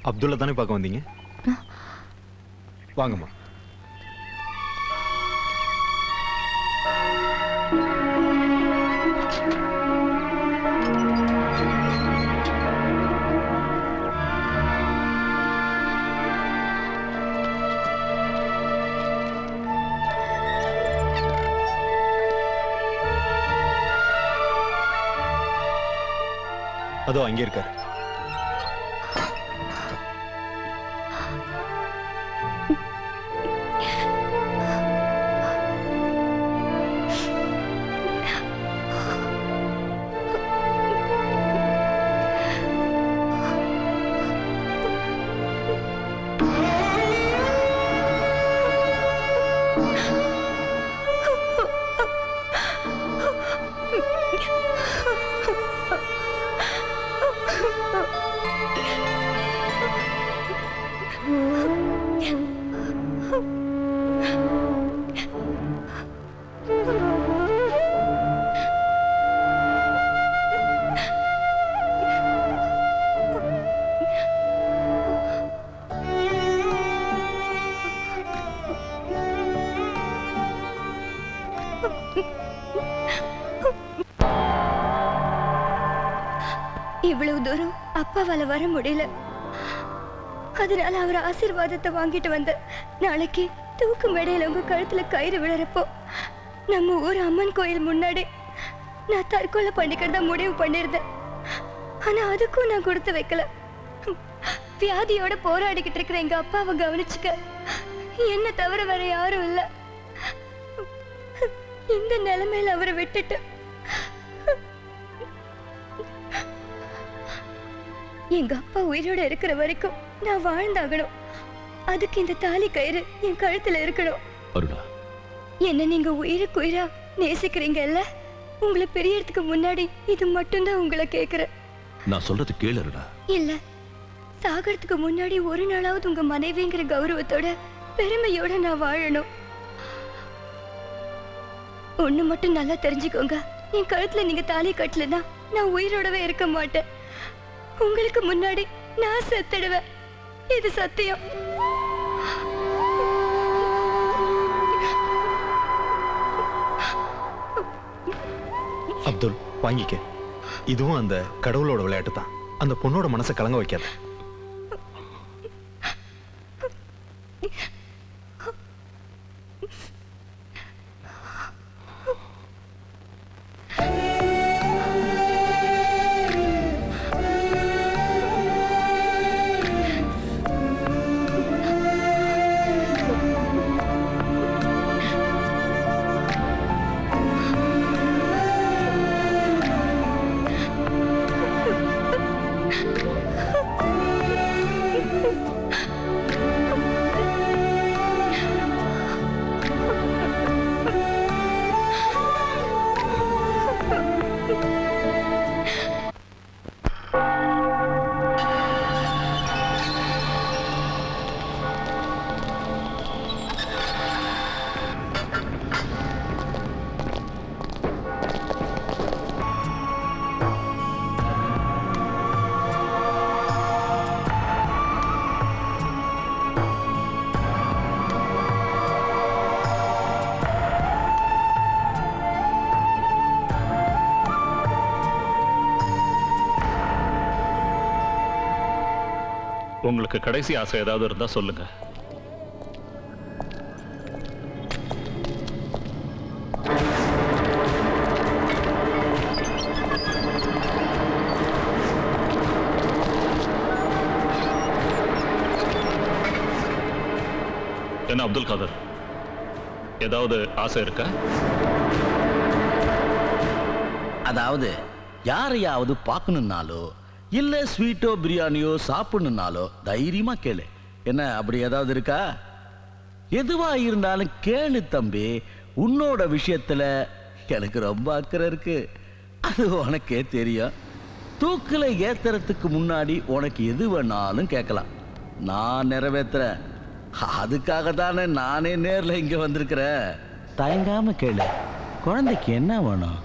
அப்துல்லா தானே பார்க்க வந்தீங்க? வாங்கம்மா. அதோ அங்கே இருக்காரு. இவ்வளவு தூரம் அப்பாவால வர முடியல. அதனால அவர் ஆசீர்வாதத்தை வாங்கிட்டு வந்த நாளைக்கு தூக்கு மேடையில உங்க கழுத்துல கயிறு விழறப்போ நம்ம ஊர் அம்மன் கோயில் முன்னாடி நான் தற்கொலை பண்ணிக்கிறத முடிவு பண்ணிருந்தேன். ஆனா அதுக்கும் நான் கொடுத்து வைக்கல. வியாதியோட போராடிக்கிட்டு இருக்கிற எங்க அப்பாவை கவனிச்சுக்க என்ன தவிர வேற யாரும் இல்ல. இந்த நிலைமையில அவரை விட்டுட்டு எங்க அப்பா உயிரோட இருக்கிற வரைக்கும் நான் வாழ்ந்தாகணும். அதுக்கு இந்த தாலி கயிறு என் கழுத்துல இருக்கணும். என்ன நீங்க உயிருக்கு உயிரா நேசிக்கிறீங்கல்ல? உங்களை பிரியறதுக்கு முன்னாடி இது மட்டும்தான் உங்களை கேக்குறேன். நான் சொல்றது கேளுடா. இல்ல, சாகறதுக்கு முன்னாடி ஒரு நாளாவது உங்க மனைவிங்கிற கௌரவத்தோட பெருமையோட நான் வாழணும். ஒண்ணு மட்டும் நல்லா தெரிஞ்சுக்கோங்க, என் கழுத்துல நீங்க தாலி கட்டலன்னா நான் உயிரோடவே இருக்க மாட்டேன். உங்களுக்கு முன்னாடி நான் செத்துடுவேன். இது சத்தியம். அப்துல், வாங்கிக்க. இதுவும் அந்த கடவுளோட விளையாட்டு தான். அந்த பொண்ணோட மனசை கலங்க வைக்காத. உங்களுக்கு கடைசி ஆசை ஏதாவது இருந்தா சொல்லுங்க. என்ன அப்துல் காதர், ஏதாவது ஆசை இருக்கா? அதாவது யாரையாவது பார்க்கணும்னாலோ இல்ல ஸ்வீட்டோ பிரியாணியோ சாப்பிடணும்னாலோ தைரியமா கேளு. என்ன அப்படி ஏதாவது இருக்கா? எதுவா இருந்தாலும் கேளு தம்பி. உன்னோட விஷயத்துல எனக்கு ரொம்ப அக்கறை இருக்கு, அது உனக்கே தெரியும். தூக்குல ஏத்துறதுக்கு முன்னாடி உனக்கு எது வேணாலும் கேட்கலாம், நான் நிறைவேற்றுறேன். அதுக்காக தானே நானே நேர்ல இங்க வந்திருக்கிறேன். தயங்காம கேளு, குழந்தைக்கு என்ன வேணும்?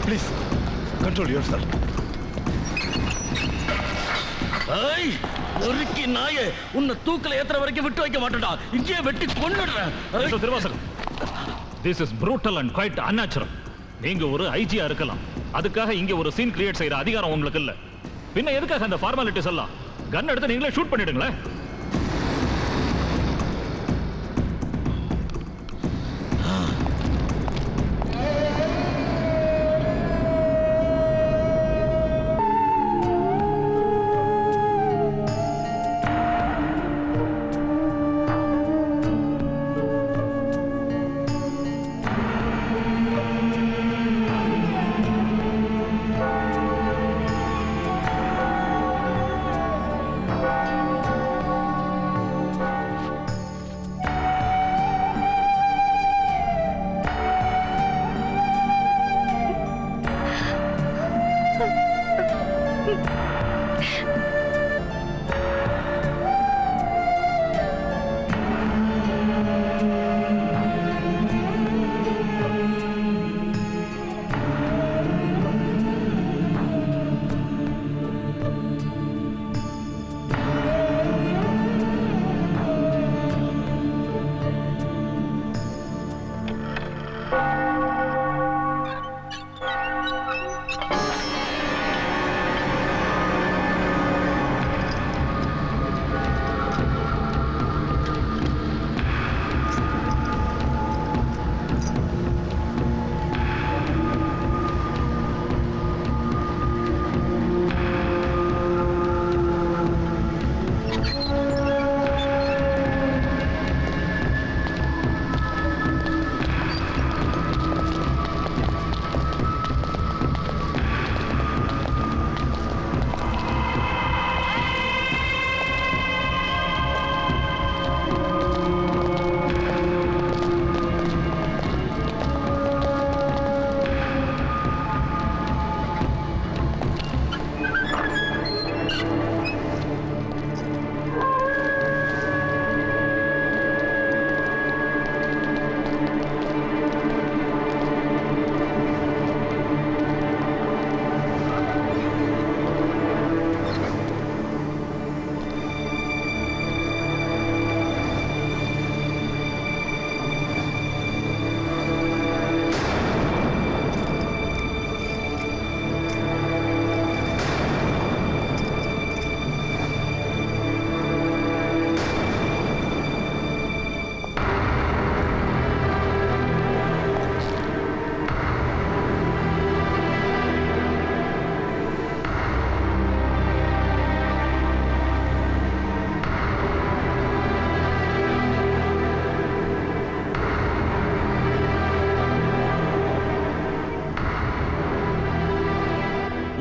Please control your self. ஏய் ஒருக்கி நாயே, உன்னை தூக்கல ஏத்துற வரைக்கும் விட்டு வைக்க மாட்டேன்டா. இங்கே வெட்டி கொன்னுடுறேன். Thiruvasagam, this is brutal and quite unnatural. நீங்க ஒரு ஐஜியா இருக்கலாம், அதுக்காக இங்க ஒரு சீன் கிரியேட் செய்யற அதிகாரம் உங்களுக்கு இல்ல. பின்ன எதுக்காக அந்த ஃபார்மாலிட்டிஸ் எல்லாம்? கன் எடுத்து நீங்களே ஷூட் பண்ணிடுங்களேன்.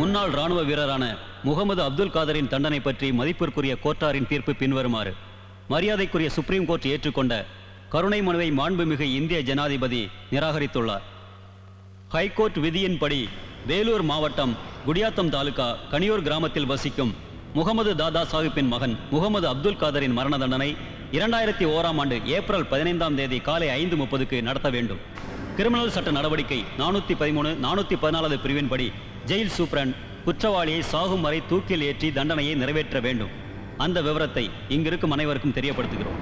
முன்னாள் ராணுவ வீரரான முகமது அப்துல் காதரின் தண்டனை பற்றி மதிப்பிற்குரிய கோர்ட்டாரின் தீர்ப்பு பின்வருமாறு. மரியாதைக்குரிய சுப்ரீம் கோர்ட் ஏற்றுக்கொண்ட கருணை மனுவை மாண்புமிகு இந்திய ஜனாதிபதி நிராகரித்துள்ளார். ஹைகோர்ட் விதியின்படி வேலூர் மாவட்டம் குடியாத்தம் தாலுகா கனியூர் கிராமத்தில் வசிக்கும் முகமது தாதா சாஹிப்பின் மகன் முகமது அப்துல் காதரின் மரண தண்டனை 2001ஆம் ஆண்டு ஏப்ரல் 15ஆம் தேதி காலை 5:30க்கு நடத்த வேண்டும். கிரிமினல் சட்ட நடவடிக்கை 413, 414 பிரிவின்படி ஜெயில் சூப்பரண்ட் குற்றவாளியை சாகும் வரை தூக்கில் ஏற்றி தண்டனையை நிறைவேற்ற வேண்டும். அந்த விவரத்தை இங்கிருக்கும் அனைவருக்கும் தெரியப்படுத்துகிறோம்.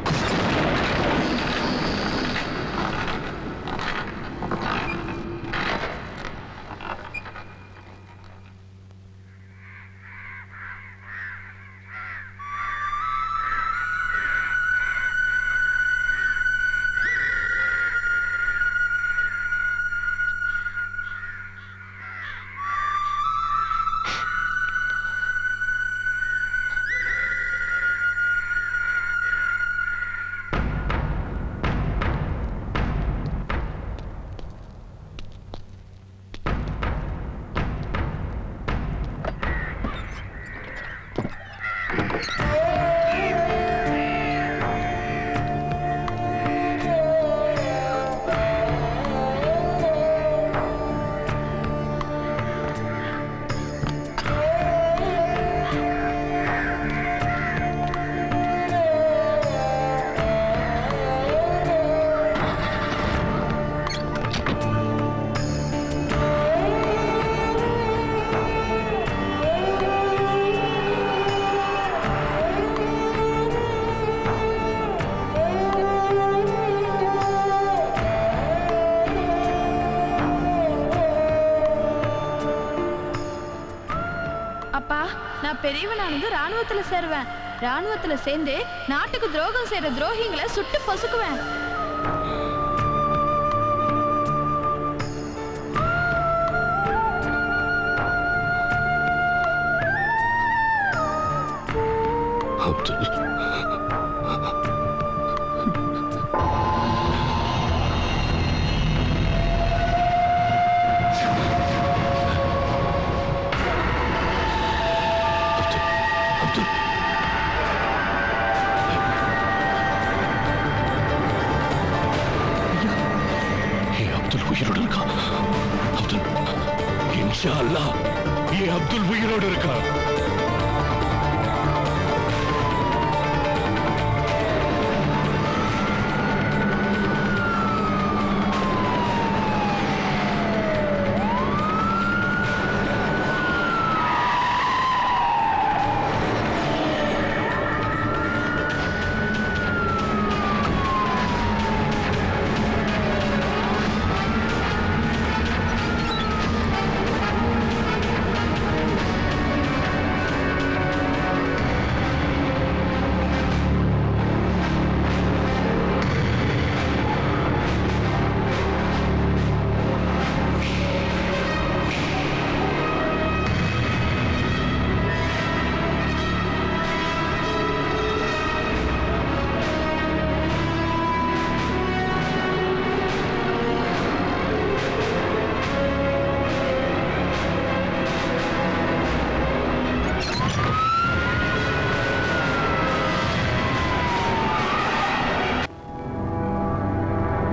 நான் பெரியவனானது ராணுவத்துல சேருவேன். ராணுவத்துல சேர்ந்து நாட்டுக்கு துரோகம் செய்யற துரோகிங்களை சுட்டு பொசுக்குவேன். உயிரோடு இருக்கான். அப்துல், இன்ஷா அல்லாஹ், அப்துல் உயிரோடு இருக்கான்.